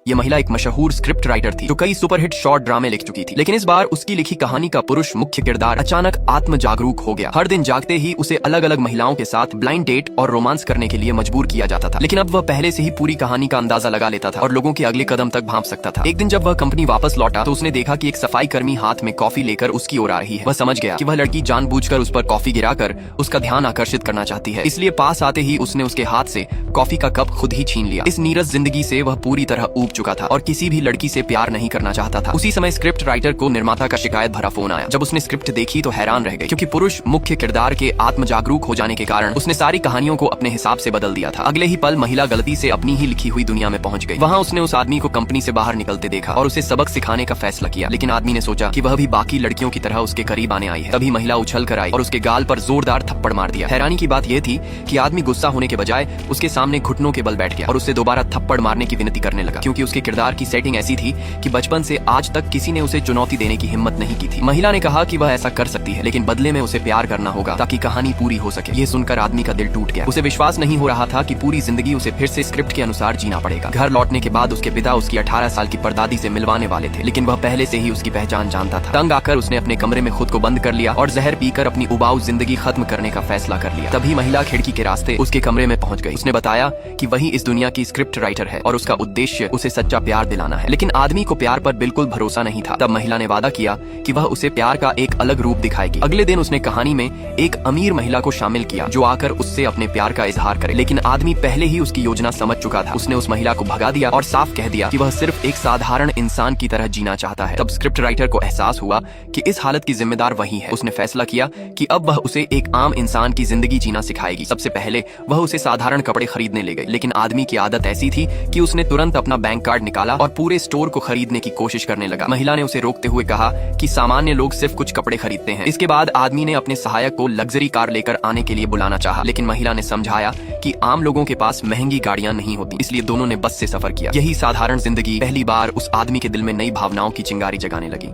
ये महिला एक मशहूर स्क्रिप्ट राइटर थी जो कई सुपरहिट शॉर्ट ड्रामे लिख चुकी थी। लेकिन इस बार उसकी लिखी कहानी का पुरुष मुख्य किरदार अचानक आत्म जागरूक हो गया। हर दिन जागते ही उसे अलग अलग महिलाओं के साथ ब्लाइंड डेट और रोमांस करने के लिए मजबूर किया जाता था। लेकिन अब वह पहले से ही पूरी कहानी का अंदाजा लगा लेता था और लोगों के अगले कदम तक भांप सकता था। एक दिन जब वह कंपनी वापस लौटा तो उसने देखा कि एक सफाई कर्मी हाथ में कॉफी लेकर उसकी ओर आ रही है। वह समझ गया कि वह लड़की जानबूझकर उस पर कॉफी गिराकर उसका ध्यान आकर्षित करना चाहती है, इसलिए पास आते ही उसने उसके हाथ से कॉफी का कप खुद ही छीन लिया। इस नीरस जिंदगी से वह पूरी तरह ऊब चुका था और किसी भी लड़की से प्यार नहीं करना चाहता था। उसी समय स्क्रिप्ट राइटर को निर्माता का शिकायत भरा फोन आया। जब उसने स्क्रिप्ट देखी तो हैरान रह गई, क्योंकि पुरुष मुख्य किरदार के आत्म जागरूक हो जाने के कारण उसने सारी कहानियों को अपने हिसाब से बदल दिया था। अगले ही पल महिला गलती से अपनी ही लिखी हुई दुनिया में पहुंच गई। वहाँ उसने उस आदमी को कंपनी से बाहर निकलते देखा और उसे सबक सिखाने का फैसला किया। लेकिन आदमी ने सोचा कि वह भी बाकी लड़कियों की तरह उसके करीब आने आई है। तभी महिला उछल कर आई और उसके गाल पर जोरदार थप्पड़ मार दिया। हैरानी की बात यह थी कि आदमी गुस्सा होने के बजाय उसके सामने घुटनों के बल बैठ गया और उससे दोबारा थप्पड़ मारने की विनती करने लगा, क्योंकि उसके किरदार की सेटिंग ऐसी थी कि बचपन से आज तक किसी ने उसे चुनौती देने की हिम्मत नहीं की थी। महिला ने कहा कि वह ऐसा कर सकती है, लेकिन बदले में उसे प्यार करना होगा ताकि कहानी पूरी हो सके। ये सुनकर आदमी का दिल टूट गया। उसे विश्वास नहीं हो रहा था कि पूरी जिंदगी उसे फिर से स्क्रिप्ट के अनुसार जीना पड़ेगा। घर लौटने के बाद उसके पिता उसकी 18 साल की परदादी से मिलवाने वाले थे, लेकिन वह पहले से ही उसकी पहचान जानता था। तंग आकर उसने अपने कमरे में खुद को बंद कर लिया और जहर पीकर अपनी उबाऊ जिंदगी खत्म करने का फैसला कर लिया। तभी महिला खिड़की के रास्ते उसके कमरे में पहुंच गई। उसने बताया कि वही इस दुनिया की स्क्रिप्ट राइटर है और उसका उद्देश्य उसे सच्चा प्यार दिलाना है। लेकिन आदमी को प्यार पर बिल्कुल भरोसा नहीं था। तब महिला ने वादा किया कि वह उसे प्यार का एक अलग रूप दिखाएगी। अगले दिन उसने कहानी में एक अमीर महिला को शामिल किया जो आकर उससे अपने प्यार का इजहार करे। लेकिन आदमी पहले ही उसकी योजना समझ चुका था। उसने उस महिला को भगा दिया और साफ कह दिया कि वह सिर्फ एक साधारण इंसान की तरह जीना चाहता है। तब स्क्रिप्ट राइटर को एहसास हुआ कि इस हालत की जिम्मेदार वही है। उसने फैसला किया कि अब वह उसे एक आम इंसान की जिंदगी जीना सिखाएगी। सबसे पहले वह उसे साधारण कपड़े खरीदने ले गई, लेकिन आदमी की आदत ऐसी थी कि उसने तुरंत अपना बैंक कार्ड निकाला और पूरे स्टोर को खरीदने की कोशिश करने लगा। महिला ने उसे रोकते हुए कहा कि सामान्य लोग सिर्फ कुछ कपड़े खरीदते हैं। इसके बाद आदमी ने अपने सहायक को लग्जरी कार लेकर आने के लिए बुलाना चाहा, लेकिन महिला ने समझाया कि आम लोगों के पास महंगी गाड़ियां नहीं होती, इसलिए दोनों ने बस से सफर किया। यही साधारण जिंदगी पहली बार उस आदमी के दिल में नई भावनाओं की चिंगारी जगाने लगी।